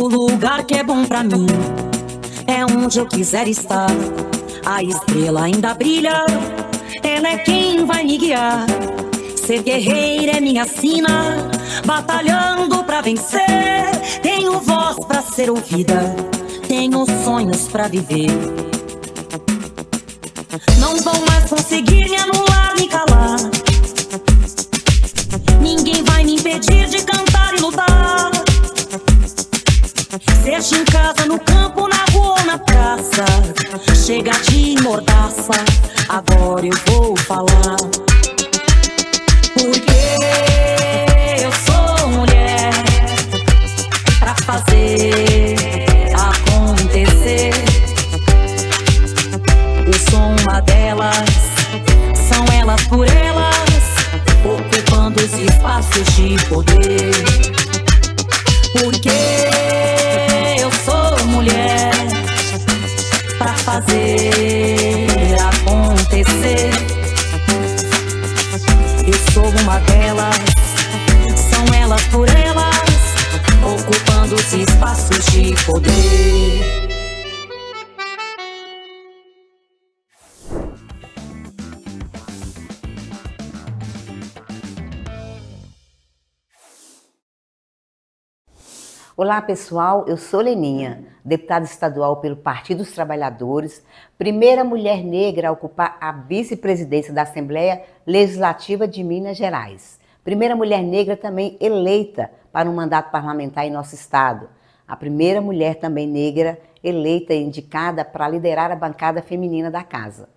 O lugar que é bom pra mim é onde eu quiser estar. A estrela ainda brilha, ela é quem vai me guiar. Ser guerreira é minha sina, batalhando pra vencer. Tenho voz pra ser ouvida, tenho sonhos pra viver. Não vão mais conseguir me anular, me calar. Ninguém vai me impedir de cantar e lutar. Seja em casa, no campo, na rua ou na praça, chega de mordaça, agora eu vou falar. Porque eu sou mulher pra fazer acontecer. Eu sou uma delas, são elas por elas, ocupando os espaços de poder. Porque eu sou mulher pra fazer acontecer. Eu sou uma delas, são elas por elas, ocupando os espaços de poder. Olá pessoal, eu sou Leninha, deputada estadual pelo Partido dos Trabalhadores, primeira mulher negra a ocupar a vice-presidência da Assembleia Legislativa de Minas Gerais. Primeira mulher negra também eleita para um mandato parlamentar em nosso estado. A primeira mulher também negra eleita e indicada para liderar a bancada feminina da casa.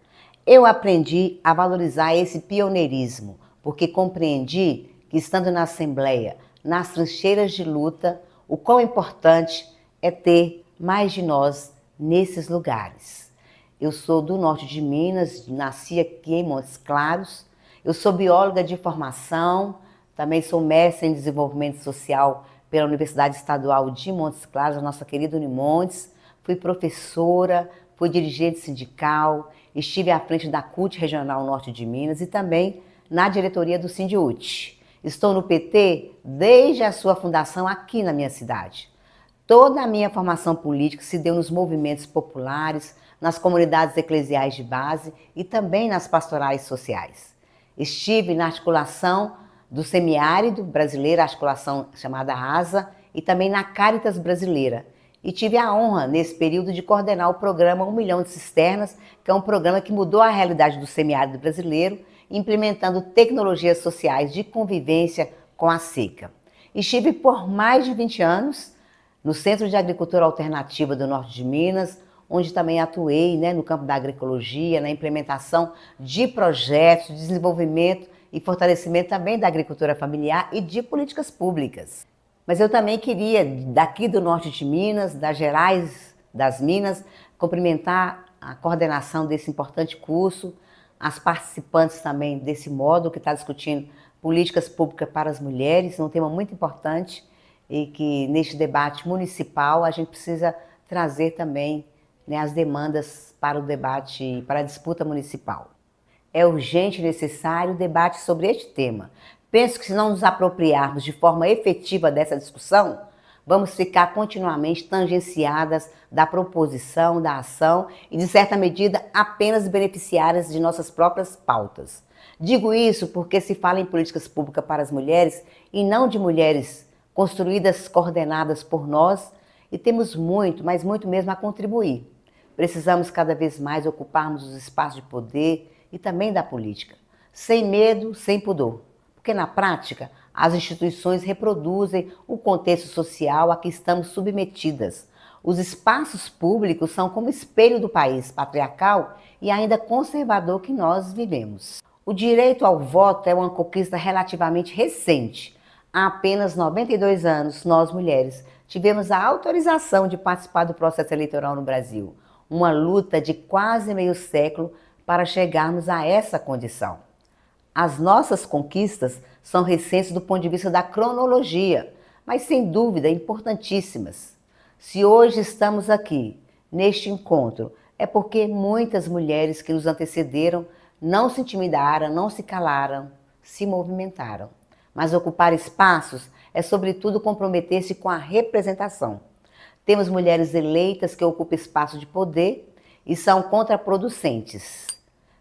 Eu aprendi a valorizar esse pioneirismo, porque compreendi que estando na Assembleia, nas trincheiras de luta, o quão importante é ter mais de nós nesses lugares. Eu sou do norte de Minas, nasci aqui em Montes Claros. Eu sou bióloga de formação, também sou mestre em desenvolvimento social pela Universidade Estadual de Montes Claros, a nossa querida Unimontes. Fui professora, fui dirigente sindical, estive à frente da CUT Regional Norte de Minas e também na diretoria do Sindiúti. Estou no PT desde a sua fundação aqui na minha cidade. Toda a minha formação política se deu nos movimentos populares, nas comunidades eclesiais de base e também nas pastorais sociais. Estive na articulação do Semiárido Brasileiro, a articulação chamada ASA, e também na Cáritas Brasileira. E tive a honra, nesse período, de coordenar o programa 1 Milhão de Cisternas, que é um programa que mudou a realidade do semiárido brasileiro, implementando tecnologias sociais de convivência com a seca. Estive por mais de 20 anos no Centro de Agricultura Alternativa do Norte de Minas, onde também atuei no campo da agroecologia, na implementação de projetos de desenvolvimento e fortalecimento também da agricultura familiar e de políticas públicas. Mas eu também queria, daqui do Norte de Minas, das Gerais das Minas, cumprimentar a coordenação desse importante curso, as participantes também desse módulo que está discutindo políticas públicas para as mulheres, um tema muito importante e que neste debate municipal a gente precisa trazer também as demandas para o debate, para a disputa municipal. É urgente e necessário o debate sobre este tema. Penso que se não nos apropriarmos de forma efetiva dessa discussão, vamos ficar continuamente tangenciadas da proposição, da ação e, de certa medida, apenas beneficiárias de nossas próprias pautas. Digo isso porque se fala em políticas públicas para as mulheres e não de mulheres construídas, coordenadas por nós, e temos muito, mas muito mesmo a contribuir. Precisamos cada vez mais ocuparmos os espaços de poder e também da política, sem medo, sem pudor, porque na prática as instituições reproduzem o contexto social a que estamos submetidas. Os espaços públicos são como espelho do país patriarcal e ainda conservador que nós vivemos. O direito ao voto é uma conquista relativamente recente. Há apenas 92 anos, nós mulheres tivemos a autorização de participar do processo eleitoral no Brasil. Uma luta de quase meio século para chegarmos a essa condição. As nossas conquistas são recentes do ponto de vista da cronologia, mas sem dúvida importantíssimas. Se hoje estamos aqui, neste encontro, é porque muitas mulheres que nos antecederam não se intimidaram, não se calaram, se movimentaram. Mas ocupar espaços é, sobretudo, comprometer-se com a representação. Temos mulheres eleitas que ocupam espaço de poder e são contraproducentes.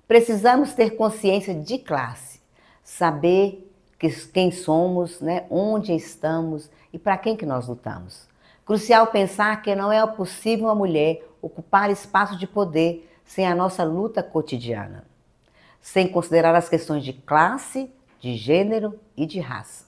Precisamos ter consciência de classe, saber quem somos, né, onde estamos e para quem que nós lutamos. Crucial pensar que não é possível uma mulher ocupar espaço de poder sem a nossa luta cotidiana, sem considerar as questões de classe, de gênero e de raça.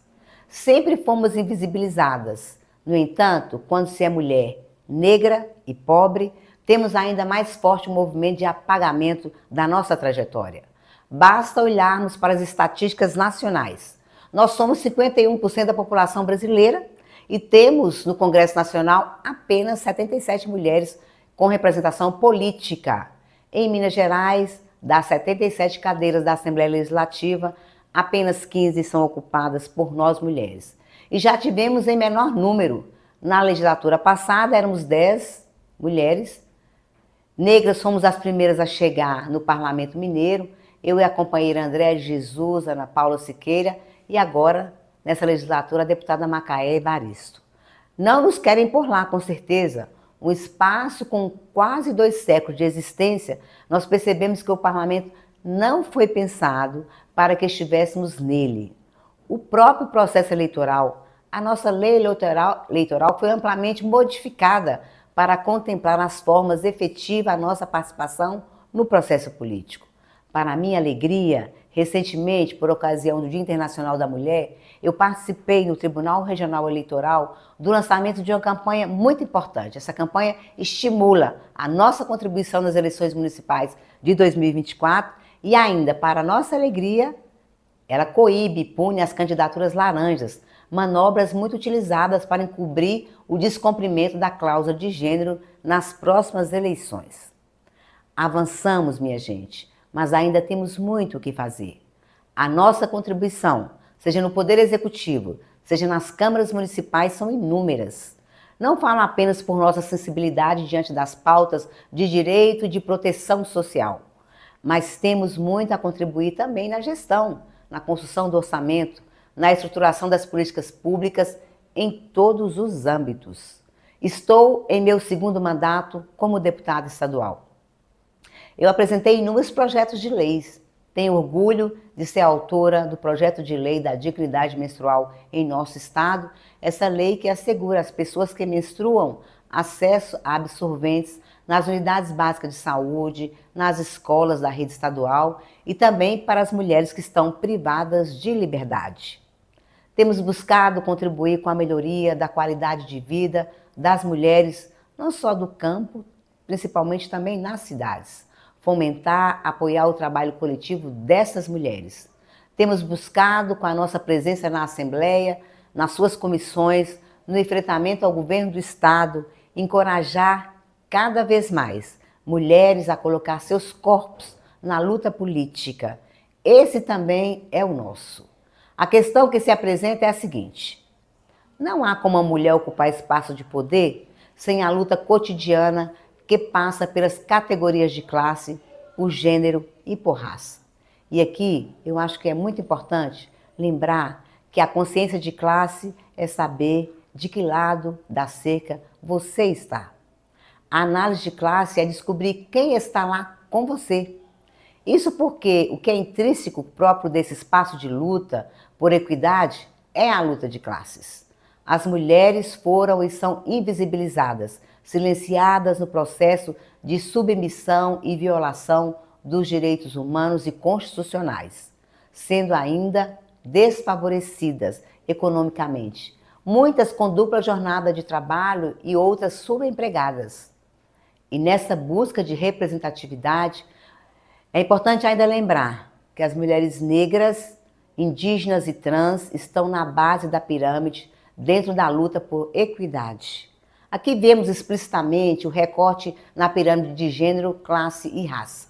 Sempre fomos invisibilizadas. No entanto, quando se é mulher negra e pobre, temos ainda mais forte o movimento de apagamento da nossa trajetória. Basta olharmos para as estatísticas nacionais. Nós somos 51% da população brasileira e temos no Congresso Nacional apenas 77 mulheres com representação política. Em Minas Gerais, das 77 cadeiras da Assembleia Legislativa, apenas 15 são ocupadas por nós mulheres. E já tivemos em menor número. Na legislatura passada éramos 10 mulheres. Negras fomos as primeiras a chegar no Parlamento Mineiro. Eu e a companheira Andréa de Jesus, Ana Paula Siqueira e agora, nessa legislatura, a deputada Macaé Evaristo. Não nos querem por lá, com certeza. Um espaço com quase 2 séculos de existência, nós percebemos que o parlamento não foi pensado para que estivéssemos nele. O próprio processo eleitoral, a nossa lei eleitoral foi amplamente modificada para contemplar as formas efetivas a nossa participação no processo político. Para minha alegria, recentemente, por ocasião do Dia Internacional da Mulher, eu participei no Tribunal Regional Eleitoral do lançamento de uma campanha muito importante. Essa campanha estimula a nossa contribuição nas eleições municipais de 2024 e ainda, para nossa alegria, ela coíbe e pune as candidaturas laranjas, manobras muito utilizadas para encobrir o descumprimento da cláusula de gênero nas próximas eleições. Avançamos, minha gente, mas ainda temos muito o que fazer. A nossa contribuição, seja no Poder Executivo, seja nas câmaras municipais, são inúmeras. Não falo apenas por nossa sensibilidade diante das pautas de direito e de proteção social, mas temos muito a contribuir também na gestão, na construção do orçamento, na estruturação das políticas públicas em todos os âmbitos. Estou em meu 2º mandato como deputada estadual. Eu apresentei inúmeros projetos de leis. Tenho orgulho de ser autora do projeto de lei da dignidade menstrual em nosso estado, essa lei que assegura às pessoas que menstruam acesso a absorventes nas unidades básicas de saúde, nas escolas da rede estadual e também para as mulheres que estão privadas de liberdade. Temos buscado contribuir com a melhoria da qualidade de vida das mulheres, não só do campo, principalmente também nas cidades. Fomentar, apoiar o trabalho coletivo dessas mulheres. Temos buscado, com a nossa presença na Assembleia, nas suas comissões, no enfrentamento ao governo do Estado, encorajar cada vez mais mulheres a colocar seus corpos na luta política. Esse também é o nosso. A questão que se apresenta é a seguinte: não há como a mulher ocupar espaço de poder sem a luta cotidiana que passa pelas categorias de classe, por gênero e por raça. E aqui eu acho que é muito importante lembrar que a consciência de classe é saber de que lado da cerca você está. A análise de classe é descobrir quem está lá com você. Isso porque o que é intrínseco próprio desse espaço de luta por equidade é a luta de classes. As mulheres foram e são invisibilizadas, silenciadas no processo de submissão e violação dos direitos humanos e constitucionais, sendo ainda desfavorecidas economicamente, muitas com dupla jornada de trabalho e outras subempregadas. E nessa busca de representatividade, é importante ainda lembrar que as mulheres negras, indígenas e trans estão na base da pirâmide dentro da luta por equidade. Aqui vemos explicitamente o recorte na pirâmide de gênero, classe e raça.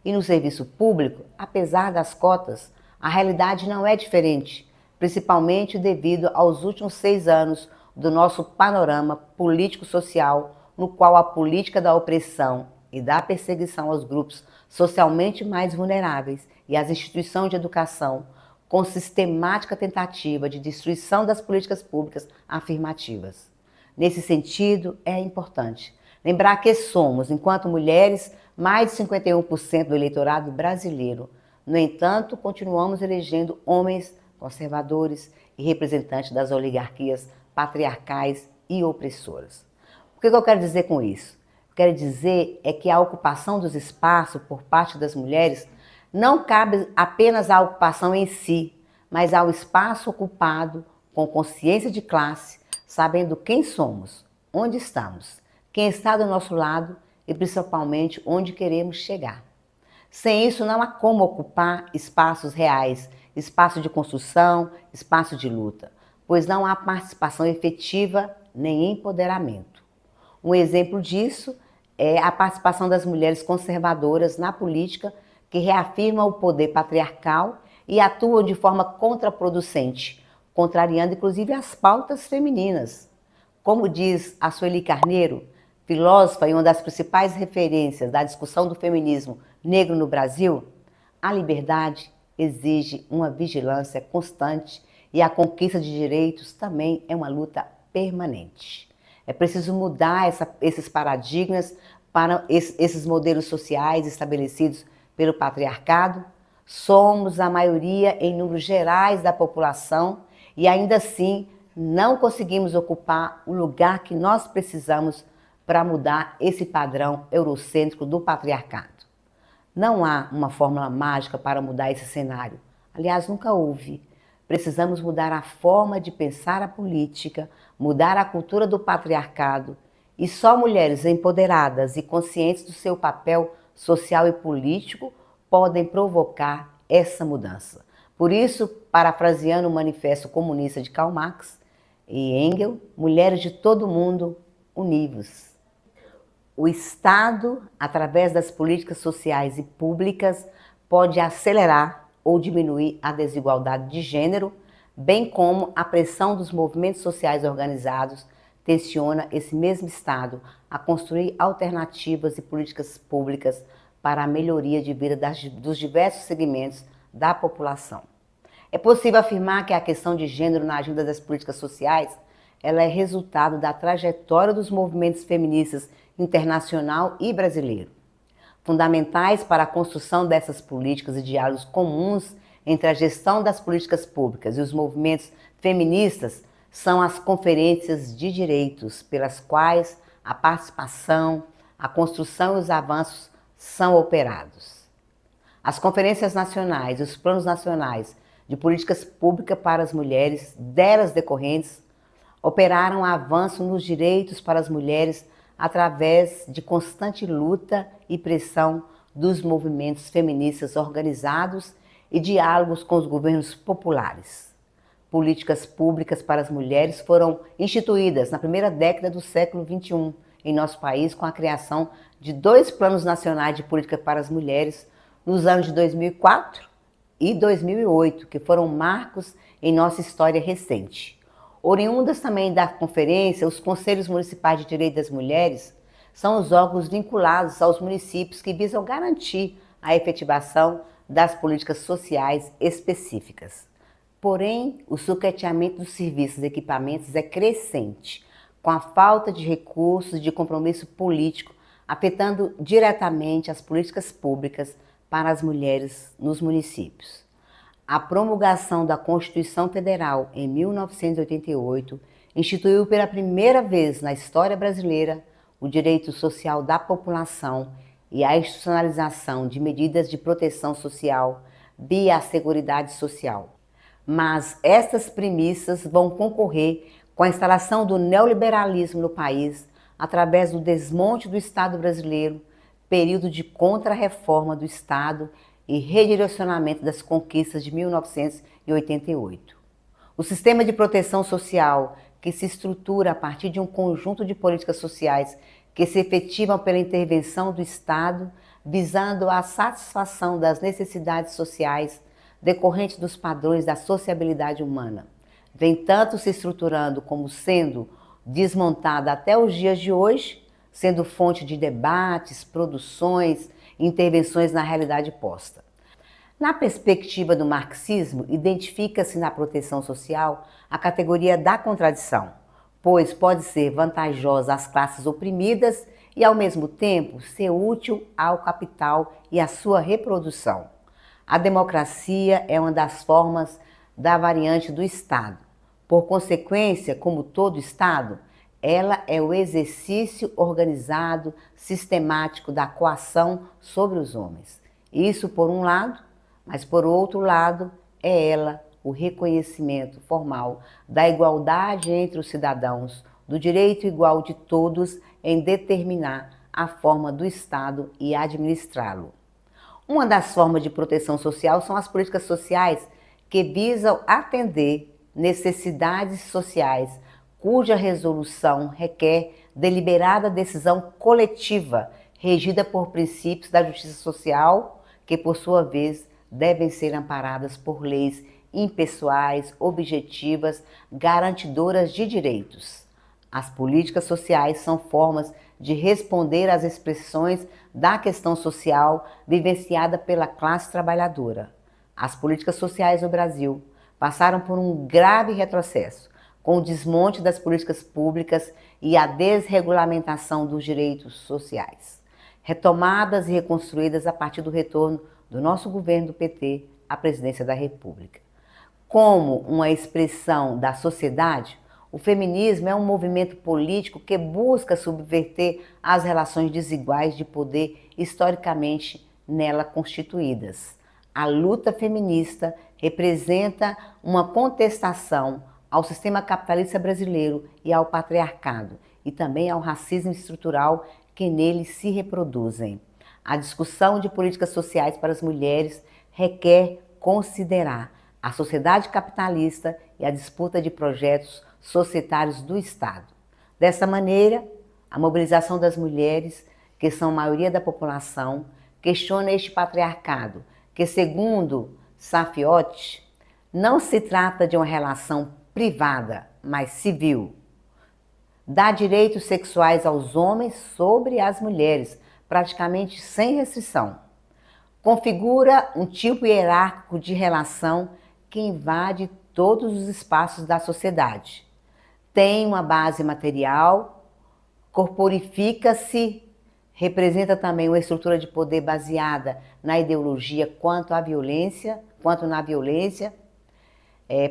E no serviço público, apesar das cotas, a realidade não é diferente, principalmente devido aos últimos 6 anos do nosso panorama político-social, no qual a política da opressão e da perseguição aos grupos socialmente mais vulneráveis e às instituições de educação, com sistemática tentativa de destruição das políticas públicas afirmativas. Nesse sentido, é importante lembrar que somos, enquanto mulheres, mais de 51% do eleitorado brasileiro. No entanto, continuamos elegendo homens conservadores e representantes das oligarquias patriarcais e opressoras. O que eu quero dizer com isso? Quero dizer é que a ocupação dos espaços por parte das mulheres não cabe apenas à ocupação em si, mas ao espaço ocupado com consciência de classe, sabendo quem somos, onde estamos, quem está do nosso lado e principalmente onde queremos chegar. Sem isso não há como ocupar espaços reais, espaço de construção, espaço de luta, pois não há participação efetiva nem empoderamento. Um exemplo disso é a participação das mulheres conservadoras na política, que reafirmam o poder patriarcal e atuam de forma contraproducente, contrariando inclusive as pautas femininas. Como diz a Sueli Carneiro, filósofa e uma das principais referências da discussão do feminismo negro no Brasil, a liberdade exige uma vigilância constante e a conquista de direitos também é uma luta permanente. É preciso mudar esses paradigmas para esses modelos sociais estabelecidos pelo patriarcado. Somos a maioria em números gerais da população e ainda assim não conseguimos ocupar o lugar que nós precisamos para mudar esse padrão eurocêntrico do patriarcado. Não há uma fórmula mágica para mudar esse cenário. Aliás, nunca houve. Precisamos mudar a forma de pensar a política, mudar a cultura do patriarcado, e só mulheres empoderadas e conscientes do seu papel social e político podem provocar essa mudança. Por isso, parafraseando o Manifesto Comunista de Karl Marx e Engels, mulheres de todo mundo, univos. O Estado, através das políticas sociais e públicas, pode acelerar ou diminuir a desigualdade de gênero, bem como a pressão dos movimentos sociais organizados tensiona esse mesmo Estado a construir alternativas e políticas públicas para a melhoria de vida dos diversos segmentos da população. É possível afirmar que a questão de gênero na agenda das políticas sociais ela é resultado da trajetória dos movimentos feministas internacional e brasileiro. Fundamentais para a construção dessas políticas e diálogos comuns entre a gestão das políticas públicas e os movimentos feministas são as conferências de direitos, pelas quais a participação, a construção e os avanços são operados. As conferências nacionais e os planos nacionais de políticas públicas para as mulheres, delas decorrentes, operaram avanço nos direitos para as mulheres através de constante luta e pressão dos movimentos feministas organizados e diálogos com os governos populares. Políticas públicas para as mulheres foram instituídas na primeira década do século XXI em nosso país com a criação de 2 planos nacionais de política para as mulheres nos anos de 2004 e 2008, que foram marcos em nossa história recente. Oriundas também da conferência, os Conselhos Municipais de Direito das Mulheres são os órgãos vinculados aos municípios que visam garantir a efetivação das políticas sociais específicas. Porém, o sucateamento dos serviços e equipamentos é crescente, com a falta de recursos e de compromisso político, afetando diretamente as políticas públicas para as mulheres nos municípios. A promulgação da Constituição Federal em 1988 instituiu pela primeira vez na história brasileira o direito social da população e a institucionalização de medidas de proteção social via a Seguridade Social. Mas estas premissas vão concorrer com a instalação do neoliberalismo no país através do desmonte do Estado brasileiro, período de contra-reforma do Estado e redirecionamento das conquistas de 1988. O sistema de proteção social, que se estrutura a partir de um conjunto de políticas sociais que se efetivam pela intervenção do Estado, visando a satisfação das necessidades sociais decorrentes dos padrões da sociabilidade humana, vem tanto se estruturando como sendo desmontada até os dias de hoje, sendo fonte de debates, produções e intervenções na realidade posta. Na perspectiva do marxismo, identifica-se na proteção social a categoria da contradição, pois pode ser vantajosa às classes oprimidas e, ao mesmo tempo, ser útil ao capital e à sua reprodução. A democracia é uma das formas da variante do Estado. Por consequência, como todo Estado, ela é o exercício organizado, sistemático da coação sobre os homens. Isso por um lado, mas por outro lado, é ela o reconhecimento formal da igualdade entre os cidadãos, do direito igual de todos em determinar a forma do Estado e administrá-lo. Uma das formas de proteção social são as políticas sociais que visam atender necessidades sociais, cuja resolução requer deliberada decisão coletiva, regida por princípios da justiça social, que, por sua vez, devem ser amparadas por leis impessoais, objetivas, garantidoras de direitos. As políticas sociais são formas de responder às expressões da questão social vivenciada pela classe trabalhadora. As políticas sociais no Brasil passaram por um grave retrocesso, com o desmonte das políticas públicas e a desregulamentação dos direitos sociais, retomadas e reconstruídas a partir do retorno do nosso governo do PT à presidência da República. Como uma expressão da sociedade, o feminismo é um movimento político que busca subverter as relações desiguais de poder historicamente nela constituídas. A luta feminista representa uma contestação ao sistema capitalista brasileiro e ao patriarcado, e também ao racismo estrutural que nele se reproduzem. A discussão de políticas sociais para as mulheres requer considerar a sociedade capitalista e a disputa de projetos societários do Estado. Dessa maneira, a mobilização das mulheres, que são a maioria da população, questiona este patriarcado, que, segundo Safiotti, não se trata de uma relação privada, mas civil. Dá direitos sexuais aos homens sobre as mulheres, praticamente sem restrição. Configura um tipo hierárquico de relação que invade todos os espaços da sociedade. Tem uma base material, corporifica-se, representa também uma estrutura de poder baseada na ideologia quanto na violência.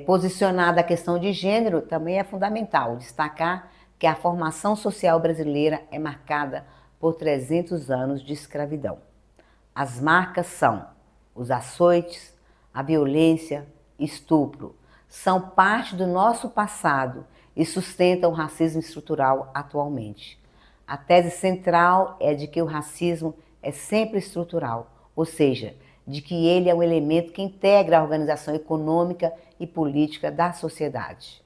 Posicionada a questão de gênero, também é fundamental destacar que a formação social brasileira é marcada por 300 anos de escravidão. As marcas são os açoites, a violência, estupro. São parte do nosso passado e sustentam o racismo estrutural atualmente. A tese central é de que o racismo é sempre estrutural, ou seja, de que ele é um elemento que integra a organização econômica e política da sociedade.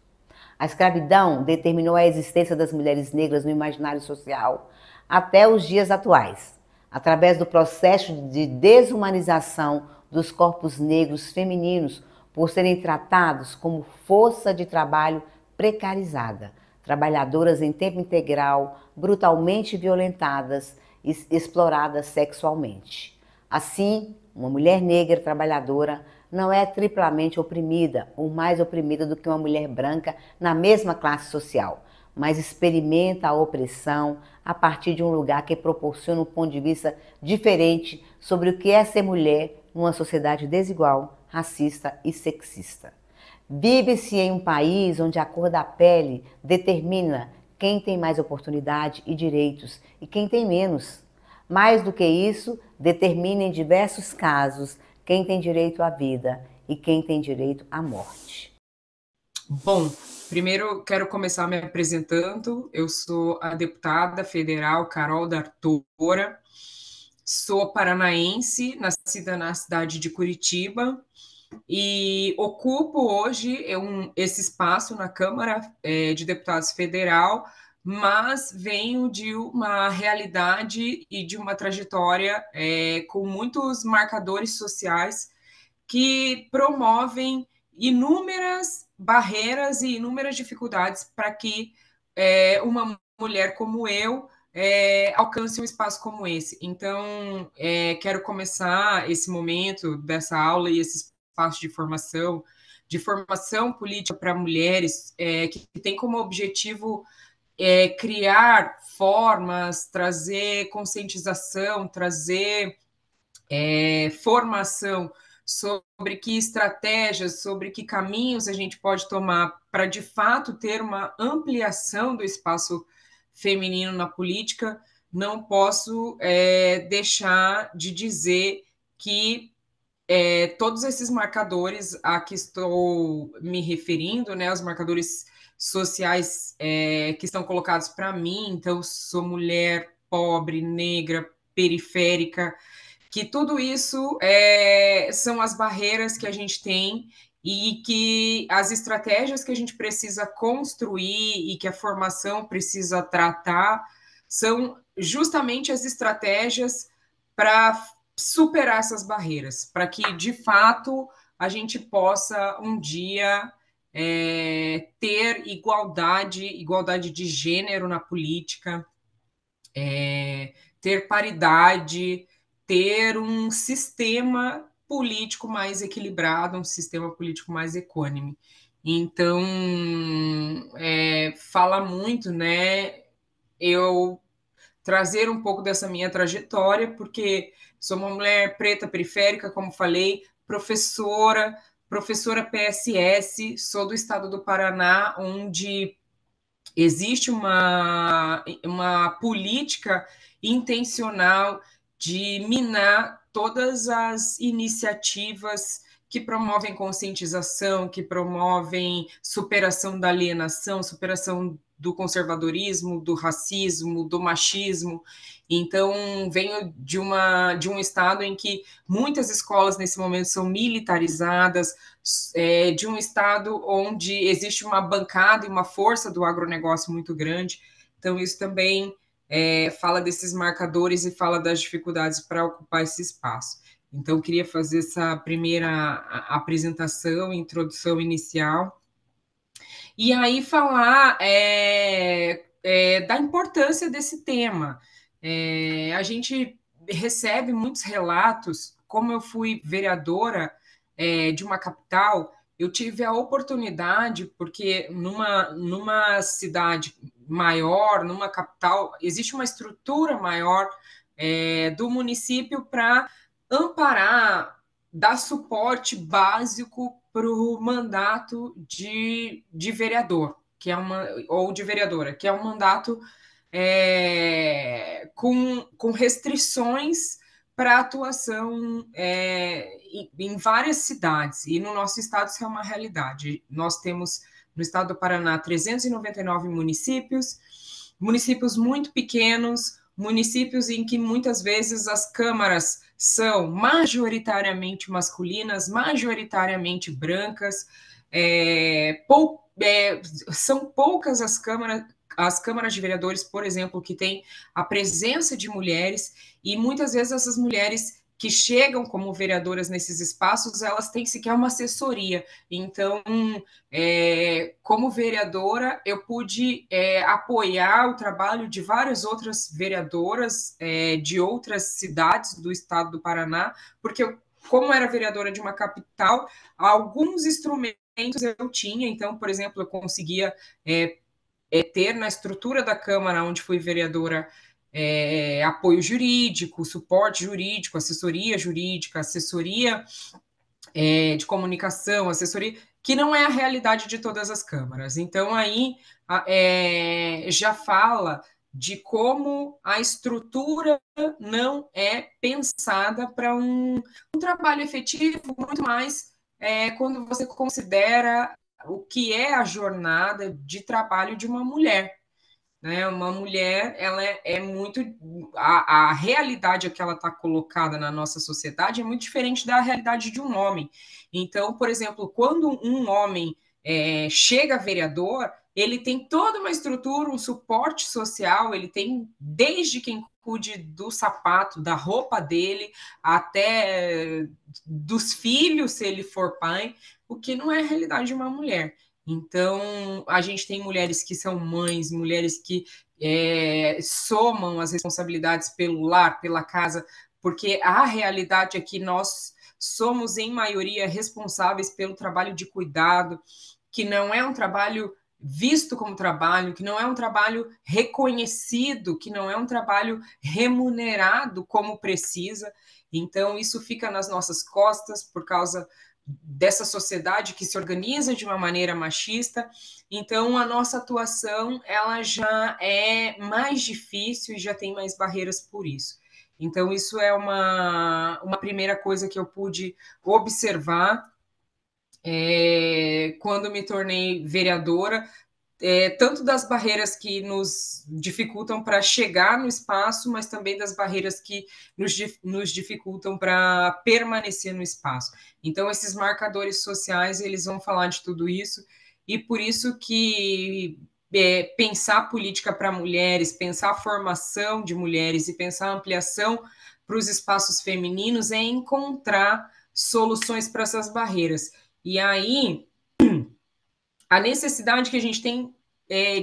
A escravidão determinou a existência das mulheres negras no imaginário social até os dias atuais, através do processo de desumanização dos corpos negros femininos por serem tratados como força de trabalho precarizada, trabalhadoras em tempo integral, brutalmente violentadas e exploradas sexualmente. Assim, uma mulher negra trabalhadora não é triplamente oprimida ou mais oprimida do que uma mulher branca na mesma classe social, mas experimenta a opressão a partir de um lugar que proporciona um ponto de vista diferente sobre o que é ser mulher numa sociedade desigual, racista e sexista. Vive-se em um país onde a cor da pele determina quem tem mais oportunidade e direitos e quem tem menos. Mais do que isso, determina em diversos casos quem tem direito à vida e quem tem direito à morte. Bom, primeiro quero começar me apresentando. Eu sou a deputada federal Carol D'Artora, sou paranaense, nascida na cidade de Curitiba e ocupo hoje esse espaço na Câmara de Deputados Federal, mas venho de uma realidade e de uma trajetória com muitos marcadores sociais que promovem inúmeras barreiras e inúmeras dificuldades para que uma mulher como eu alcance um espaço como esse. Então, quero começar esse momento dessa aula e esse espaço de formação de formação política para mulheres, que tem como objetivo criar formas, trazer conscientização, trazer formação sobre que estratégias, sobre que caminhos a gente pode tomar para, de fato, ter uma ampliação do espaço feminino na política, não posso deixar de dizer que todos esses marcadores a que estou me referindo, né, os marcadores sociais que estão colocados para mim, então sou mulher, pobre, negra, periférica, que tudo isso são as barreiras que a gente tem e que as estratégias que a gente precisa construir e que a formação precisa tratar são justamente as estratégias para superar essas barreiras, para que, de fato, a gente possa um dia ter igualdade de gênero na política, ter paridade, ter um sistema político mais equilibrado, um sistema político mais equânime. Então, fala muito, né? Eu trazer um pouco dessa minha trajetória, porque sou uma mulher preta periférica, como falei, professora PSS, sou do estado do Paraná, onde existe uma política intencional de minar todas as iniciativas que promovem conscientização, que promovem superação da alienação, superação do conservadorismo, do racismo, do machismo. Então, venho de um estado em que muitas escolas nesse momento são militarizadas, de um estado onde existe uma bancada e uma força do agronegócio muito grande. Então, isso também fala desses marcadores e fala das dificuldades para ocupar esse espaço. Então, eu queria fazer essa primeira apresentação, introdução inicial, e aí falar da importância desse tema. A gente recebe muitos relatos, como eu fui vereadora de uma capital, eu tive a oportunidade, porque numa cidade maior, numa capital, existe uma estrutura maior do município para amparar, dar suporte básico para o mandato de vereador, ou de vereadora, que é um mandato com restrições para atuação em várias cidades, e no nosso estado isso é uma realidade. Nós temos no estado do Paraná 399 municípios muito pequenos, municípios em que muitas vezes as câmaras são majoritariamente masculinas, majoritariamente brancas, são poucas as câmaras de vereadores, por exemplo, que têm a presença de mulheres, e muitas vezes essas mulheres que chegam como vereadoras nesses espaços, elas têm sequer uma assessoria. Então, como vereadora, eu pude apoiar o trabalho de várias outras vereadoras de outras cidades do estado do Paraná, porque como era vereadora de uma capital, alguns instrumentos eu tinha. Então, por exemplo, eu conseguia ter na estrutura da Câmara, onde fui vereadora, apoio jurídico, suporte jurídico, assessoria jurídica, assessoria de comunicação, assessoria, que não é a realidade de todas as câmaras. Então, aí já fala de como a estrutura não é pensada para um trabalho efetivo, muito mais quando você considera o que é a jornada de trabalho de uma mulher. Né? Uma mulher, ela é muito... A realidade que ela está colocada na nossa sociedade é muito diferente da realidade de um homem. Então, por exemplo, quando um homem chega a vereador, ele tem toda uma estrutura, um suporte social, ele tem desde quem cuide do sapato, da roupa dele, até dos filhos, se ele for pai, o que não é a realidade de uma mulher. Então, a gente tem mulheres que são mães, mulheres que somam as responsabilidades pelo lar, pela casa, porque a realidade é que nós somos, em maioria, responsáveis pelo trabalho de cuidado, que não é um trabalho visto como trabalho, que não é um trabalho reconhecido, que não é um trabalho remunerado como precisa. Então, isso fica nas nossas costas por causa dessa sociedade que se organiza de uma maneira machista. Então, a nossa atuação ela já é mais difícil e já tem mais barreiras por isso. Então, isso é uma primeira coisa que eu pude observar quando me tornei vereadora, tanto das barreiras que nos dificultam para chegar no espaço, mas também das barreiras que nos dificultam para permanecer no espaço. Então, esses marcadores sociais, eles vão falar de tudo isso, e por isso que pensar política para mulheres, pensar a formação de mulheres e pensar a ampliação para os espaços femininos é encontrar soluções para essas barreiras. E aí, a necessidade que a gente tem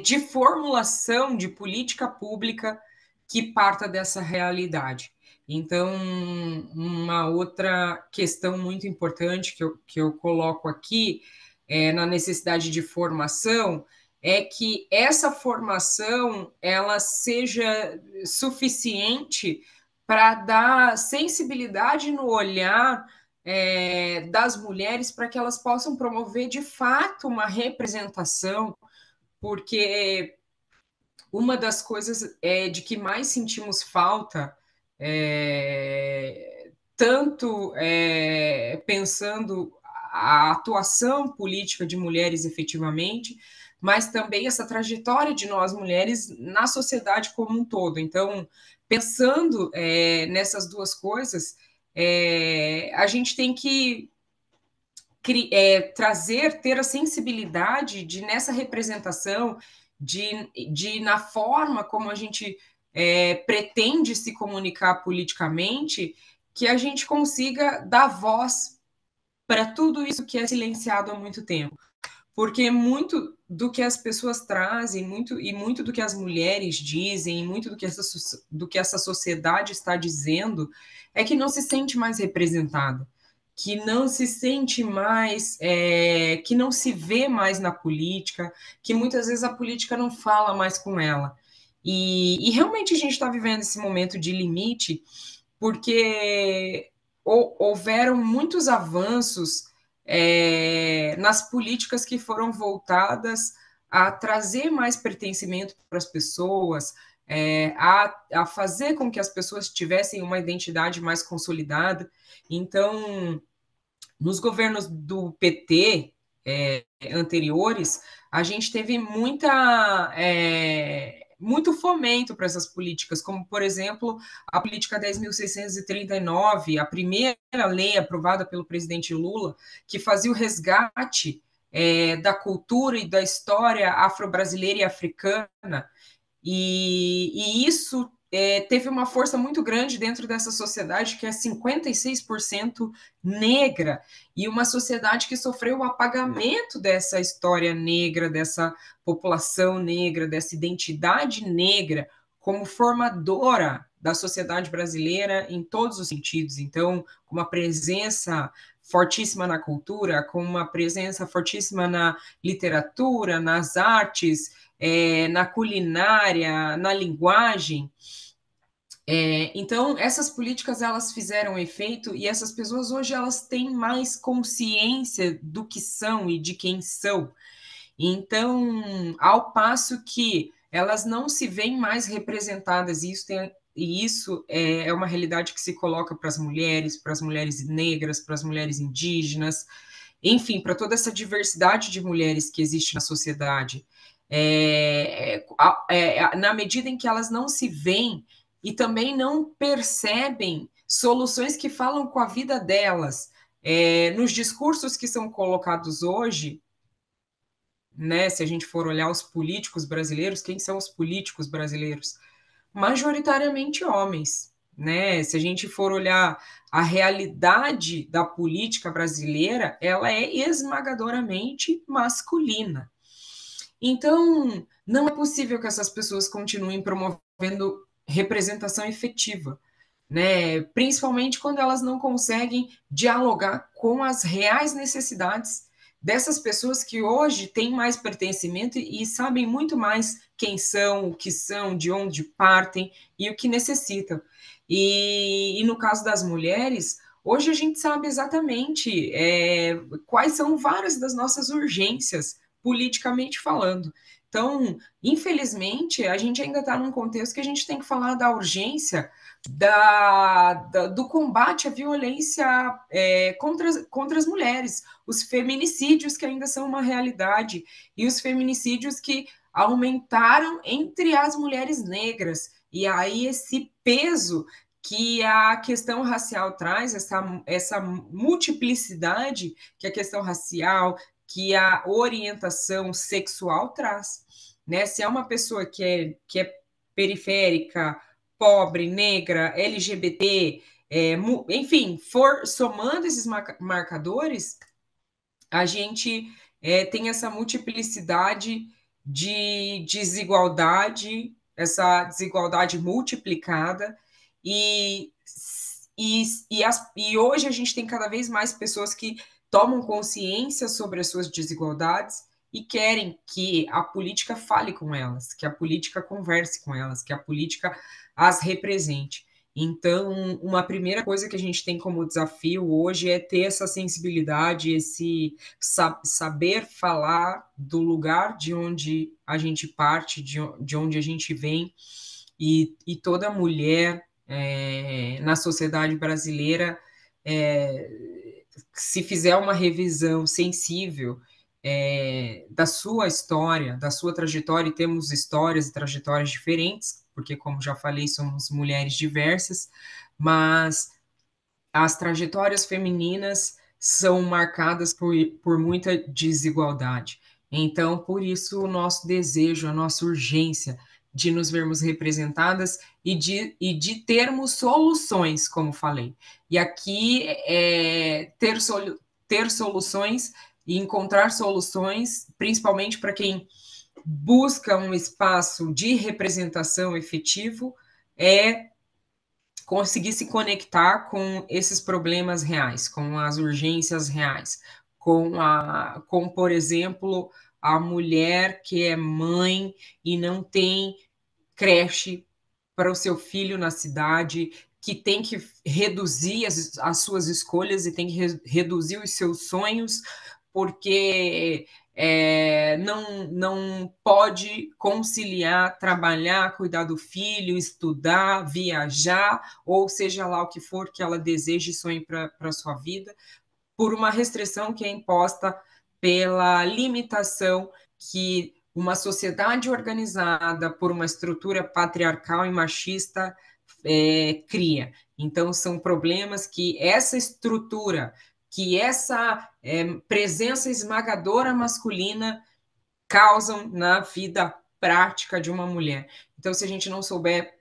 de formulação de política pública que parta dessa realidade. Então, uma outra questão muito importante que eu coloco aqui na necessidade de formação é que essa formação ela seja suficiente para dar sensibilidade no olhar das mulheres para que elas possam promover de fato uma representação, porque uma das coisas de que mais sentimos falta, tanto pensando a atuação política de mulheres efetivamente, mas também essa trajetória de nós mulheres na sociedade como um todo. Então, pensando nessas duas coisas, a gente tem que trazer, ter a sensibilidade de nessa representação, de na forma como a gente pretende se comunicar politicamente, que a gente consiga dar voz para tudo isso que é silenciado há muito tempo. Porque muito do que as pessoas trazem, muito do que as mulheres dizem, muito do que essa sociedade está dizendo, é que não se sente mais representada, que não se sente mais, que não se vê mais na política, que muitas vezes a política não fala mais com ela. E realmente a gente está vivendo esse momento de limite, porque houveram muitos avanços nas políticas que foram voltadas a trazer mais pertencimento para as pessoas, a fazer com que as pessoas tivessem uma identidade mais consolidada. Então, nos governos do PT anteriores, a gente teve muito fomento para essas políticas, como, por exemplo, a política 10.639, a primeira lei aprovada pelo presidente Lula, que fazia o resgate da cultura e da história afro-brasileira e africana, e isso teve uma força muito grande dentro dessa sociedade, que é 56% negra, e uma sociedade que sofreu o apagamento dessa história negra, dessa população negra, dessa identidade negra, como formadora da sociedade brasileira em todos os sentidos. Então, com uma presença fortíssima na cultura, com uma presença fortíssima na literatura, nas artes, na culinária, na linguagem. Então, essas políticas elas fizeram efeito e essas pessoas hoje elas têm mais consciência do que são e de quem são. Então, ao passo que elas não se veem mais representadas, e isso é uma realidade que se coloca para as mulheres negras, para as mulheres indígenas, enfim, para toda essa diversidade de mulheres que existe na sociedade. Na medida em que elas não se veem e também não percebem soluções que falam com a vida delas, nos discursos que são colocados hoje, né, se a gente for olhar os políticos brasileiros, quem são os políticos brasileiros? Majoritariamente homens, né? Se a gente for olhar a realidade da política brasileira, ela é esmagadoramente masculina. Então, não é possível que essas pessoas continuem promovendo representação efetiva, né? Principalmente quando elas não conseguem dialogar com as reais necessidades dessas pessoas que hoje têm mais pertencimento e sabem muito mais quem são, o que são, de onde partem e o que necessitam. E no caso das mulheres, hoje a gente sabe exatamente quais são várias das nossas urgências, politicamente falando. Então, infelizmente, a gente ainda está num contexto que a gente tem que falar da urgência do combate à violência contra as mulheres, os feminicídios que ainda são uma realidade, e os feminicídios que aumentaram entre as mulheres negras. E aí esse peso que a questão racial traz, essa multiplicidade que a questão racial, que a orientação sexual traz. Né? Se é uma pessoa que é periférica, pobre, negra, LGBT, enfim, for somando esses marcadores, a gente tem essa multiplicidade de desigualdade, essa desigualdade multiplicada, e, e hoje a gente tem cada vez mais pessoas que tomam consciência sobre as suas desigualdades e querem que a política fale com elas, que a política converse com elas, que a política as represente. Então, uma primeira coisa que a gente tem como desafio hoje é ter essa sensibilidade, esse saber falar do lugar de onde a gente parte, de onde a gente vem, e toda mulher na sociedade brasileira, se fizer uma revisão sensível da sua história, da sua trajetória, e temos histórias e trajetórias diferentes, porque, como já falei, somos mulheres diversas, mas as trajetórias femininas são marcadas por muita desigualdade. Então, por isso, o nosso desejo, a nossa urgência de nos vermos representadas e de termos soluções, como falei. E aqui, ter soluções e encontrar soluções, principalmente para quem busca um espaço de representação efetivo, é conseguir se conectar com esses problemas reais, com as urgências reais, com, por exemplo, a mulher que é mãe e não tem creche para o seu filho na cidade, que tem que reduzir as suas escolhas e tem que reduzir os seus sonhos, porque não pode conciliar, trabalhar, cuidar do filho, estudar, viajar, ou seja lá o que for que ela deseje e sonhe para a sua vida, por uma restrição que é imposta pela limitação que uma sociedade organizada por uma estrutura patriarcal e machista cria. Então, são problemas que essa estrutura, que essa presença esmagadora masculina causam na vida prática de uma mulher. Então, se a gente não souber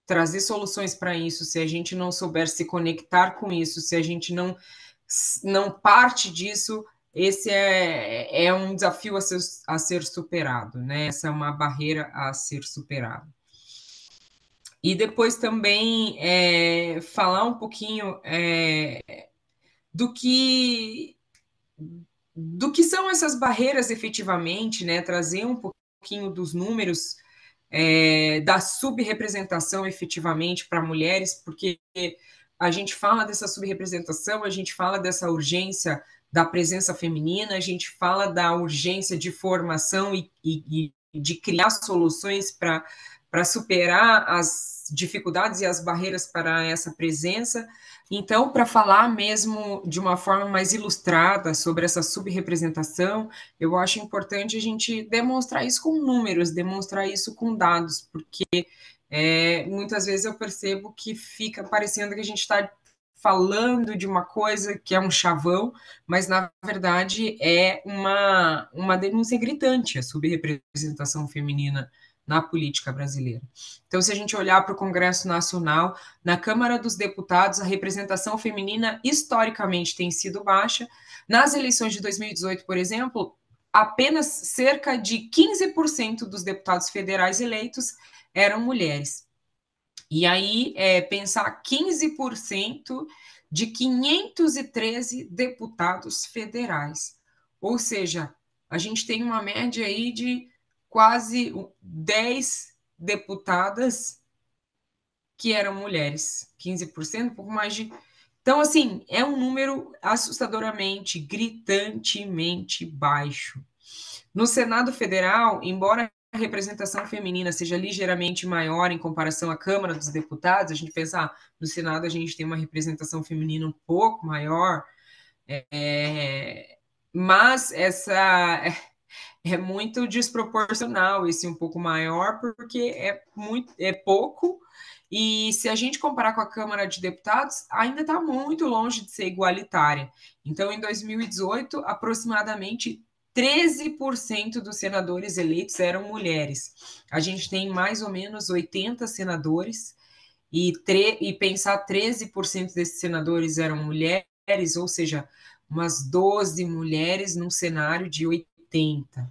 trazer soluções para isso, se a gente não souber se conectar com isso, se a gente não parte disso, esse é um desafio a ser superado, né? Essa é uma barreira a ser superada. E depois também falar um pouquinho do que são essas barreiras efetivamente, né? Trazer um pouquinho dos números da subrepresentação efetivamente para mulheres, porque a gente fala dessa subrepresentação, a gente fala dessa urgência da presença feminina, a gente fala da urgência de formação e de criar soluções para superar as dificuldades e as barreiras para essa presença. Então, para falar mesmo de uma forma mais ilustrada sobre essa subrepresentação, eu acho importante a gente demonstrar isso com números, demonstrar isso com dados, porque muitas vezes eu percebo que fica parecendo que a gente está falando de uma coisa que é um chavão, mas na verdade é uma denúncia gritante a subrepresentação feminina na política brasileira. Então, se a gente olhar para o Congresso Nacional, na Câmara dos Deputados, a representação feminina historicamente tem sido baixa. Nas eleições de 2018, por exemplo, apenas cerca de 15% dos deputados federais eleitos eram mulheres. E aí, pensar 15% de 513 deputados federais. Ou seja, a gente tem uma média aí de quase 10 deputadas que eram mulheres. 15%, um pouco mais de. Então, assim, é um número assustadoramente, gritantemente baixo. No Senado Federal, embora a representação feminina seja ligeiramente maior em comparação à Câmara dos Deputados, a gente pensa, no Senado a gente tem uma representação feminina um pouco maior, mas é muito desproporcional esse um pouco maior, porque é pouco, e se a gente comparar com a Câmara de Deputados, ainda está muito longe de ser igualitária. Então, em 2018, aproximadamente 13% dos senadores eleitos eram mulheres. A gente tem mais ou menos 80 senadores, e pensar 13% desses senadores eram mulheres, ou seja, umas 12 mulheres num cenário de 80.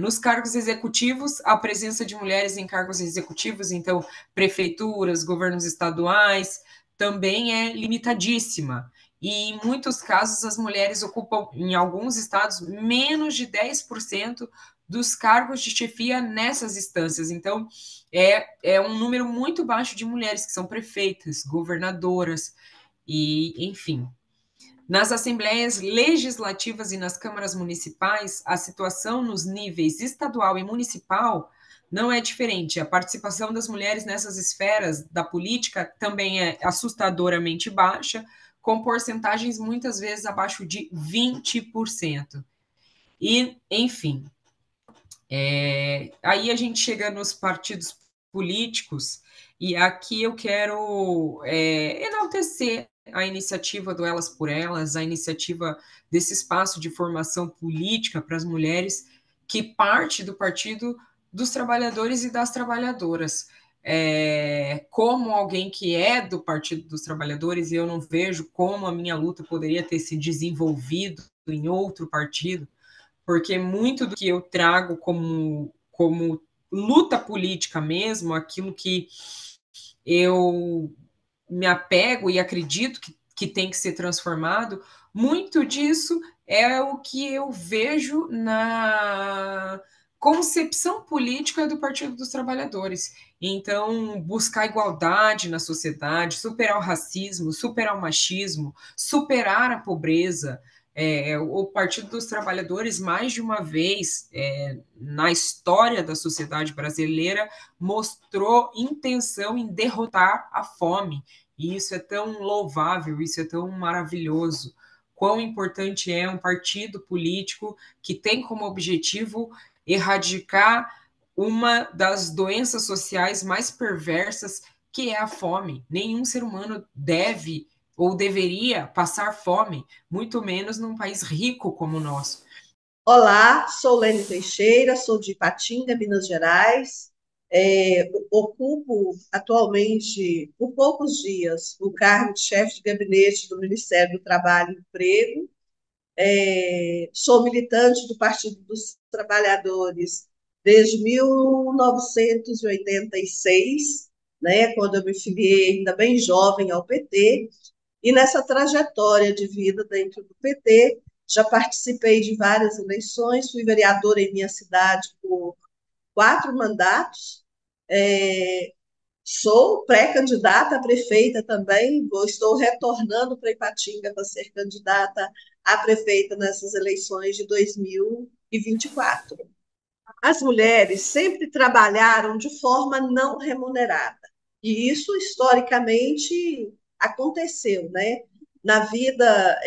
Nos cargos executivos, a presença de mulheres em cargos executivos, então, prefeituras, governos estaduais, também é limitadíssima. E, em muitos casos, as mulheres ocupam, em alguns estados, menos de 10% dos cargos de chefia nessas instâncias. Então, é um número muito baixo de mulheres que são prefeitas, governadoras, e, enfim. Nas assembleias legislativas e nas câmaras municipais, a situação nos níveis estadual e municipal não é diferente. A participação das mulheres nessas esferas da política também é assustadoramente baixa, com porcentagens muitas vezes abaixo de 20%. E, enfim, aí a gente chega nos partidos políticos, e aqui eu quero enaltecer a iniciativa do Elas por Elas, a iniciativa desse espaço de formação política para as mulheres, que parte do Partido dos Trabalhadores e das Trabalhadoras. Como alguém que é do Partido dos Trabalhadores, e eu não vejo como a minha luta poderia ter se desenvolvido em outro partido, porque muito do que eu trago como luta política mesmo, aquilo que eu me apego e acredito que tem que ser transformado, muito disso é o que eu vejo na concepção política do Partido dos Trabalhadores. Então, buscar igualdade na sociedade, superar o racismo, superar o machismo, superar a pobreza. O Partido dos Trabalhadores, mais de uma vez, na história da sociedade brasileira, mostrou intenção em derrotar a fome. E isso é tão louvável, isso é tão maravilhoso. Quão importante é um partido político que tem como objetivo erradicar uma das doenças sociais mais perversas, que é a fome. Nenhum ser humano deve ou deveria passar fome, muito menos num país rico como o nosso. Olá, sou Lene Teixeira, sou de Ipatinga, Minas Gerais. Ocupo atualmente, por poucos dias, o cargo de chefe de gabinete do Ministério do Trabalho e Emprego. Sou militante do Partido dos Trabalhadores desde 1986, né, quando eu me filiei ainda bem jovem ao PT, e nessa trajetória de vida dentro do PT, já participei de várias eleições, fui vereadora em minha cidade por 4 mandatos, sou pré-candidata a prefeita também, estou retornando para Ipatinga para ser candidata a prefeita nessas eleições de 2024. As mulheres sempre trabalharam de forma não remunerada, e isso historicamente aconteceu, né? Na vida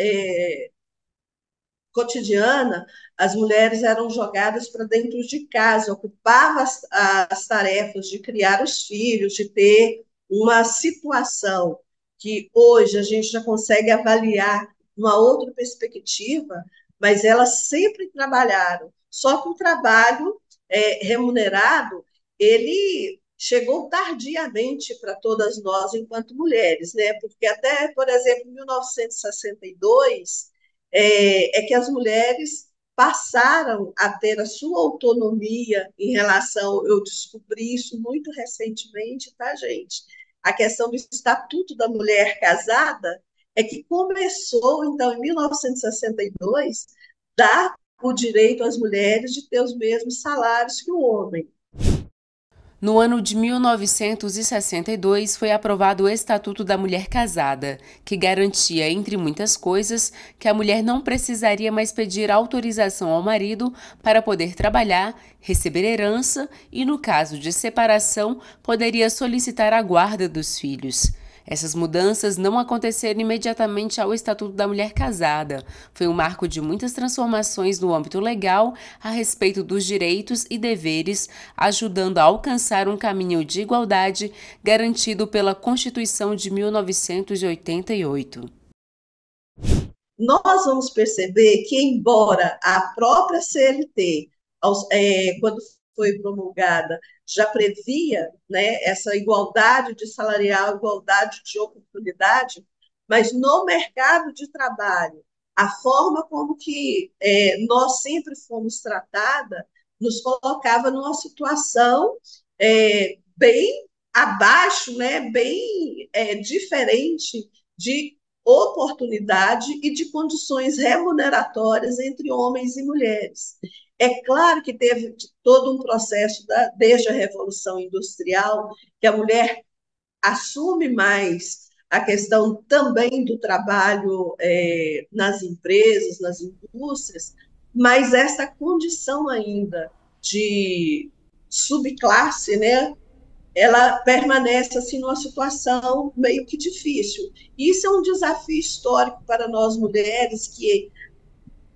cotidiana, as mulheres eram jogadas para dentro de casa, ocupavam as tarefas de criar os filhos, de ter uma situação que hoje a gente já consegue avaliar uma outra perspectiva, mas elas sempre trabalharam. Só que o trabalho remunerado, ele chegou tardiamente para todas nós enquanto mulheres, né? Porque até, por exemplo, em 1962, que as mulheres passaram a ter a sua autonomia em relação, eu descobri isso muito recentemente, tá, gente? A questão do Estatuto da Mulher Casada é que começou, então, em 1962, dar o direito às mulheres de ter os mesmos salários que o homem. No ano de 1962, foi aprovado o Estatuto da Mulher Casada, que garantia, entre muitas coisas, que a mulher não precisaria mais pedir autorização ao marido para poder trabalhar, receber herança e, no caso de separação, poderia solicitar a guarda dos filhos. Essas mudanças não aconteceram imediatamente ao Estatuto da Mulher Casada. Foi um marco de muitas transformações no âmbito legal a respeito dos direitos e deveres, ajudando a alcançar um caminho de igualdade garantido pela Constituição de 1988. Nós vamos perceber que, embora a própria CLT, quando foi promulgada, já previa, né, essa igualdade de salarial, igualdade de oportunidade, mas no mercado de trabalho, a forma como que nós sempre fomos tratada nos colocava numa situação bem abaixo, né, bem diferente de oportunidade e de condições remuneratórias entre homens e mulheres. É claro que teve todo um processo desde a Revolução Industrial, que a mulher assume mais a questão também do trabalho nas empresas, nas indústrias, mas essa condição ainda de subclasse, né, ela permanece assim numa situação meio que difícil. Isso é um desafio histórico para nós mulheres que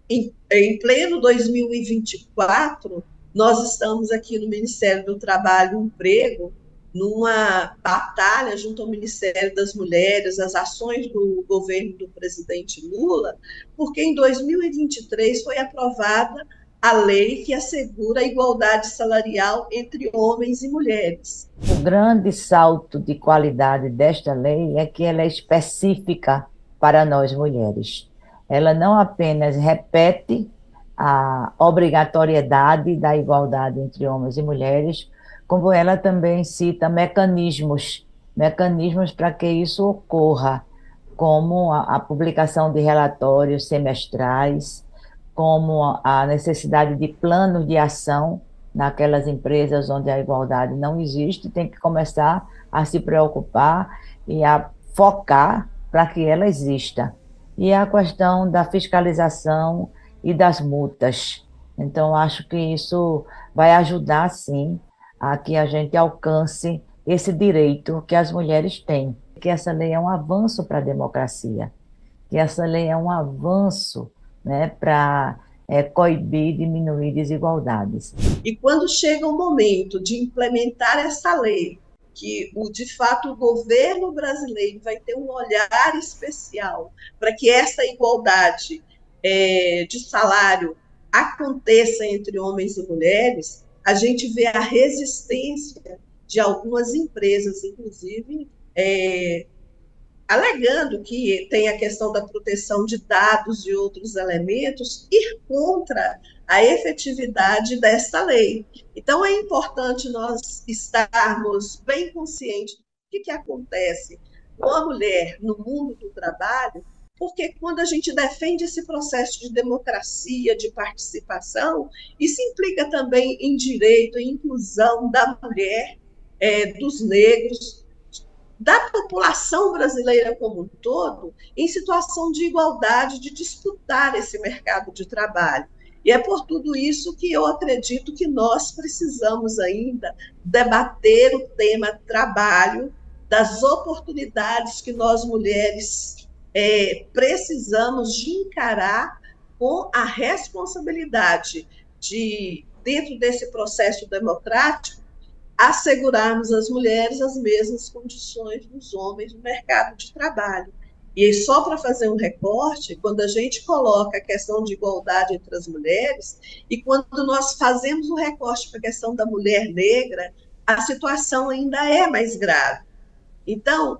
em pleno 2024, nós estamos aqui no Ministério do Trabalho e Emprego, numa batalha junto ao Ministério das Mulheres, as ações do governo do presidente Lula, porque em 2023 foi aprovada a lei que assegura a igualdade salarial entre homens e mulheres. O grande salto de qualidade desta lei é que ela é específica para nós mulheres. Ela não apenas repete a obrigatoriedade da igualdade entre homens e mulheres, como ela também cita mecanismos para que isso ocorra, como a publicação de relatórios semestrais, como a necessidade de planos de ação naquelas empresas onde a igualdade não existe, tem que começar a se preocupar e a focar para que ela exista. E a questão da fiscalização e das multas. Então, acho que isso vai ajudar, sim, a que a gente alcance esse direito que as mulheres têm. Que essa lei é um avanço para a democracia, que essa lei é um avanço, né, para coibir, diminuir desigualdades. E quando chega o momento de implementar essa lei, que de fato o governo brasileiro vai ter um olhar especial para que essa igualdade de salário aconteça entre homens e mulheres, a gente vê a resistência de algumas empresas, inclusive, alegando que tem a questão da proteção de dados e outros elementos, ir contra a efetividade desta lei. Então, é importante nós estarmos bem conscientes do que acontece com a mulher no mundo do trabalho, porque quando a gente defende esse processo de democracia, de participação, isso implica também em direito e inclusão da mulher, dos negros, da população brasileira como um todo, em situação de igualdade, de disputar esse mercado de trabalho. E é por tudo isso que eu acredito que nós precisamos ainda debater o tema trabalho, das oportunidades que nós mulheres precisamos de encarar com a responsabilidade de, dentro desse processo democrático, assegurarmos às mulheres as mesmas condições dos homens no mercado de trabalho. E só para fazer um recorte, quando a gente coloca a questão de igualdade entre as mulheres, e quando nós fazemos um recorte para a questão da mulher negra, a situação ainda é mais grave. Então,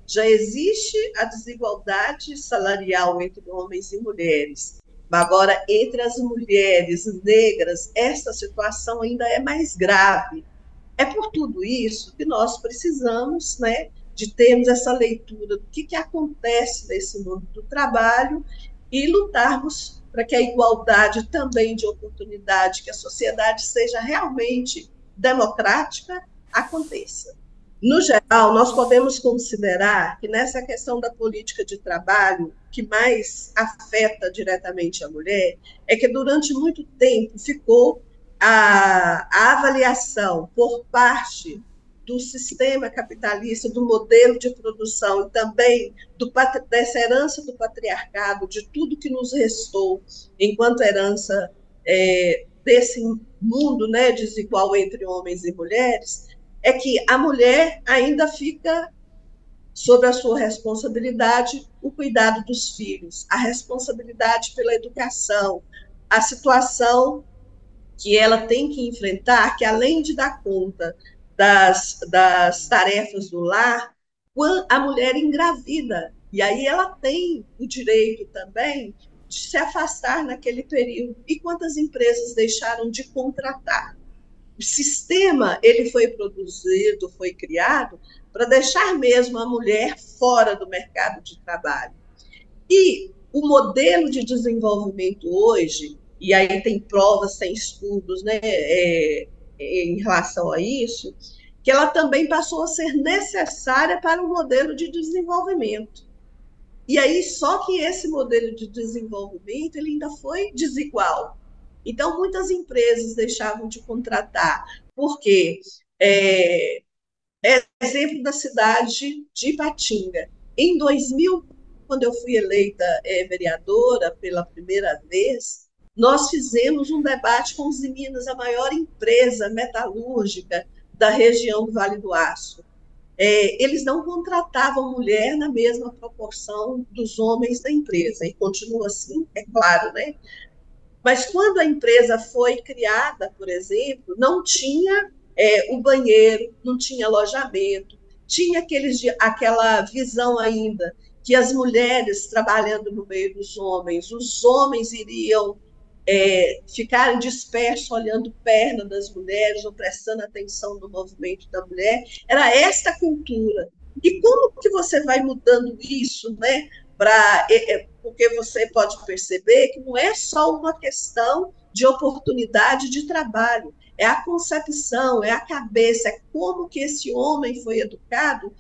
já existe a desigualdade salarial entre homens e mulheres, Agora, entre as mulheres negras, essa situação ainda é mais grave. É por tudo isso que nós precisamos, né, de termos essa leitura do que acontece nesse mundo do trabalho e lutarmos para que a igualdade também de oportunidade, que a sociedade seja realmente democrática, aconteça. No geral, nós podemos considerar que nessa questão da política de trabalho, que mais afeta diretamente a mulher, é que durante muito tempo ficou a avaliação por parte do sistema capitalista, do modelo de produção e também dessa herança do patriarcado, de tudo que nos restou enquanto herança desse mundo, né, desigual entre homens e mulheres, é que a mulher ainda fica sob a sua responsabilidade o cuidado dos filhos, a responsabilidade pela educação, a situação que ela tem que enfrentar, que além de dar conta das tarefas do lar, a mulher engravida, e aí ela tem o direito também de se afastar naquele período. E quantas empresas deixaram de contratar? O sistema ele foi produzido, foi criado para deixar mesmo a mulher fora do mercado de trabalho. E o modelo de desenvolvimento hoje, e aí tem provas, tem estudos, né, em relação a isso, que ela também passou a ser necessária para o modelo de desenvolvimento. E aí, só que esse modelo de desenvolvimento ele ainda foi desigual. Então, muitas empresas deixavam de contratar, porque, exemplo da cidade de Ipatinga, em 2000, quando eu fui eleita vereadora pela primeira vez, nós fizemos um debate com os Minas, a maior empresa metalúrgica da região do Vale do Aço. Eles não contratavam mulher na mesma proporção dos homens da empresa, e continua assim, é claro, né? Mas quando a empresa foi criada, por exemplo, não tinha o banheiro, não tinha alojamento, tinha aquela visão ainda que as mulheres trabalhando no meio dos homens, os homens iriam ficar dispersos olhando perna das mulheres ou prestando atenção no movimento da mulher. Era esta cultura. E como que você vai mudando isso, né? Porque você pode perceber que não é só uma questão de oportunidade de trabalho, é a concepção, é a cabeça, é como que esse homem foi educado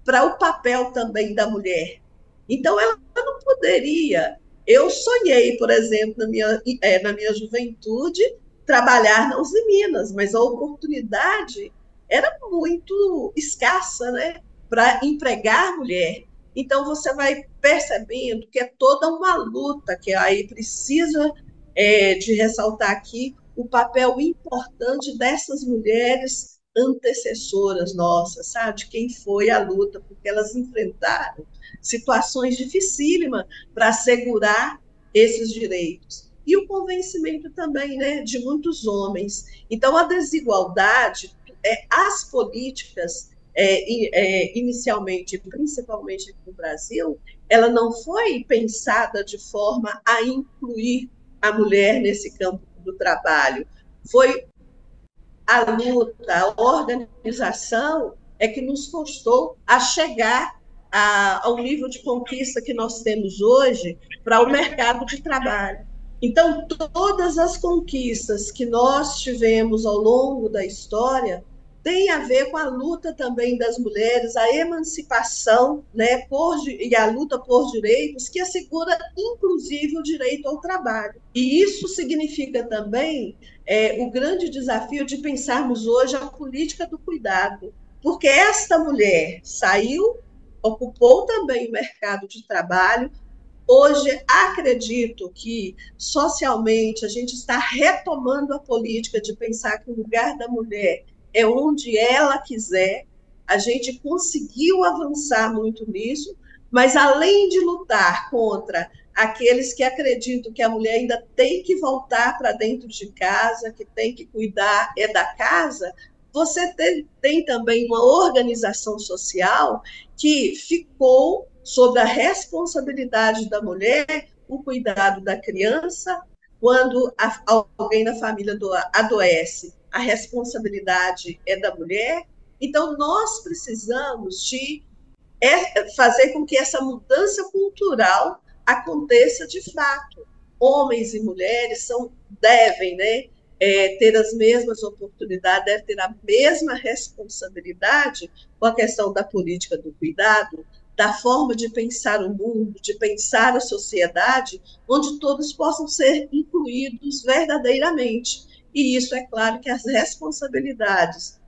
para o papel também da mulher. Então, ela não poderia... Eu sonhei, por exemplo, na minha juventude, trabalhar na Uzi Minas, mas a oportunidade era muito escassa, né, para empregar mulher. Então, você vai percebendo que é toda uma luta, que aí precisa de ressaltar aqui o papel importante dessas mulheres antecessoras nossas, sabe? De quem foi a luta, porque elas enfrentaram situações dificílimas para assegurar esses direitos. E o convencimento também, né, de muitos homens. Então, a desigualdade, as políticas, inicialmente, principalmente aqui no Brasil, ela não foi pensada de forma a incluir a mulher nesse campo do trabalho. Foi a luta, a organização que nos forçou a chegar ao nível de conquista que nós temos hoje para o mercado de trabalho. Então, todas as conquistas que nós tivemos ao longo da história têm a ver com a luta também das mulheres, a emancipação, né, e a luta por direitos que assegura, inclusive, o direito ao trabalho. E isso significa também o grande desafio de pensarmos hoje a política do cuidado, porque esta mulher saiu, ocupou também o mercado de trabalho. Hoje, acredito que, socialmente, a gente está retomando a política de pensar que o lugar da mulher é onde ela quiser. A gente conseguiu avançar muito nisso, mas, além de lutar contra aqueles que acreditam que a mulher ainda tem que voltar para dentro de casa, que tem que cuidar da casa, você tem também uma organização social que ficou sob a responsabilidade da mulher o cuidado da criança, quando alguém na família adoece, a responsabilidade é da mulher. Então, nós precisamos de fazer com que essa mudança cultural aconteça de fato. Homens e mulheres devem, né, ter as mesmas oportunidades, devem ter a mesma responsabilidade com a questão da política do cuidado, da forma de pensar o mundo, de pensar a sociedade, onde todos possam ser incluídos verdadeiramente. E isso, é claro, que as responsabilidades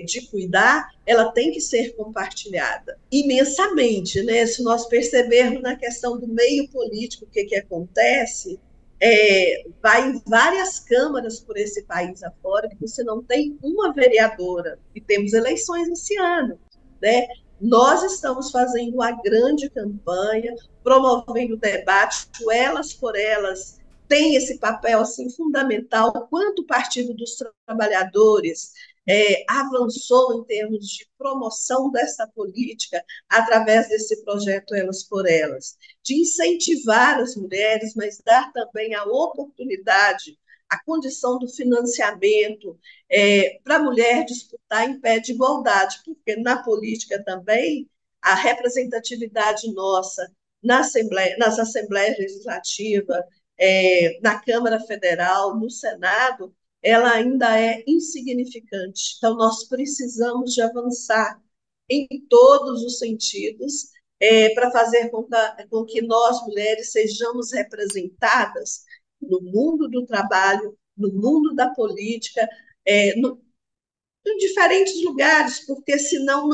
de cuidar, ela tem que ser compartilhada imensamente, né? Se nós percebermos na questão do meio político o que acontece, vai em várias câmaras por esse país afora, que você não tem uma vereadora, e temos eleições esse ano, né? Nós estamos fazendo uma grande campanha, promovendo o debate, o Elas por Elas tem esse papel assim, fundamental, quanto o Partido dos Trabalhadores avançou em termos de promoção dessa política através desse projeto Elas por Elas, de incentivar as mulheres, mas dar também a oportunidade, a condição do financiamento para a mulher disputar em pé de igualdade, porque na política também a representatividade nossa nas assembleias legislativas, na Câmara Federal, no Senado, ela ainda é insignificante. Então, nós precisamos de avançar em todos os sentidos para fazer com que nós, mulheres, sejamos representadas no mundo do trabalho, no mundo da política, em diferentes lugares, porque senão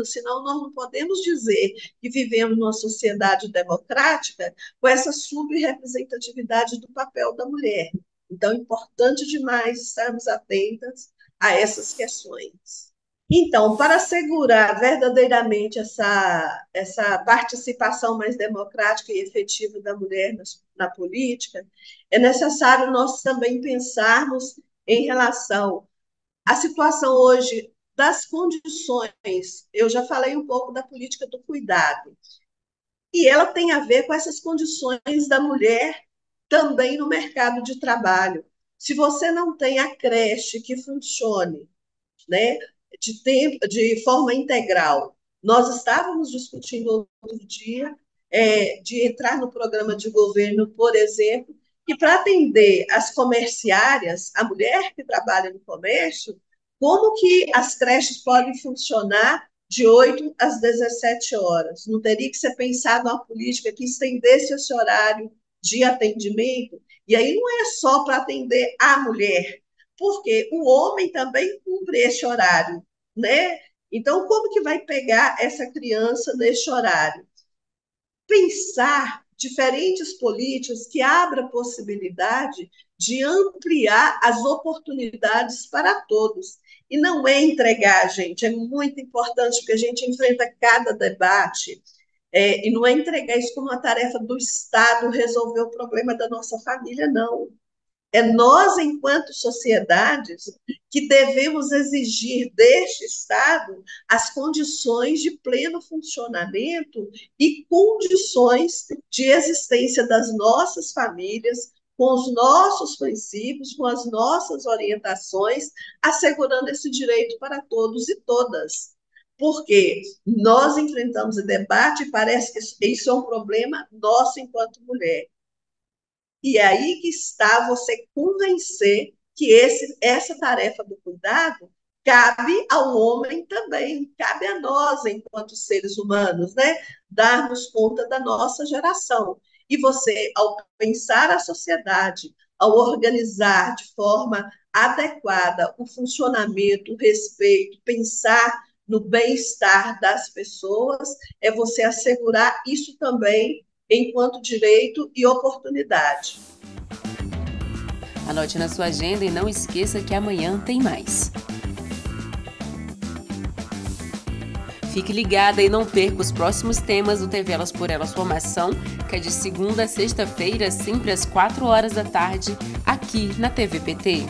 senão nós não podemos dizer que vivemos numa sociedade democrática com essa subrepresentatividade do papel da mulher. Então, é importante demais estarmos atentas a essas questões. Então, para assegurar verdadeiramente essa participação mais democrática e efetiva da mulher na política, é necessário nós também pensarmos em relação à situação hoje das condições. Eu já falei um pouco da política do cuidado, e ela tem a ver com essas condições da mulher também no mercado de trabalho. Se você não tem a creche que funcione, né, de forma integral, nós estávamos discutindo outro dia de entrar no programa de governo, por exemplo, e para atender as comerciárias, a mulher que trabalha no comércio, como que as creches podem funcionar de 8 às 17 horas? Não teria que ser pensado uma política que estendesse esse horário de atendimento? E aí não é só para atender a mulher, porque o homem também cumpre esse horário, né? Então, como que vai pegar essa criança nesse horário? Pensar diferentes políticas que abram a possibilidade de ampliar as oportunidades para todos. E não é entregar, gente, é muito importante, porque a gente enfrenta cada debate, e não é entregar isso como uma tarefa do Estado resolver o problema da nossa família, não. É nós, enquanto sociedades, que devemos exigir deste Estado as condições de pleno funcionamento e condições de existência das nossas famílias, com os nossos princípios, com as nossas orientações, assegurando esse direito para todos e todas. Porque nós enfrentamos o debate e parece que isso é um problema nosso enquanto mulher. E é aí que está você convencer que essa tarefa do cuidado cabe ao homem também, cabe a nós, enquanto seres humanos, né? Darmos conta da nossa geração. E você, ao pensar a sociedade, ao organizar de forma adequada o funcionamento, o respeito, pensar no bem-estar das pessoas, é você assegurar isso também enquanto direito e oportunidade. Anote na sua agenda e não esqueça que amanhã tem mais. Fique ligada e não perca os próximos temas do TV Elas por Elas Formação, que é de segunda a sexta-feira, sempre às 4 horas da tarde, aqui na TVPT.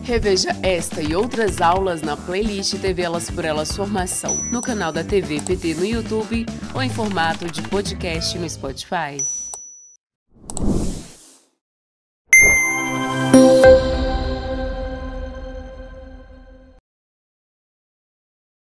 Reveja esta e outras aulas na playlist TV Elas por Elas Formação, no canal da TV PT no YouTube ou em formato de podcast no Spotify.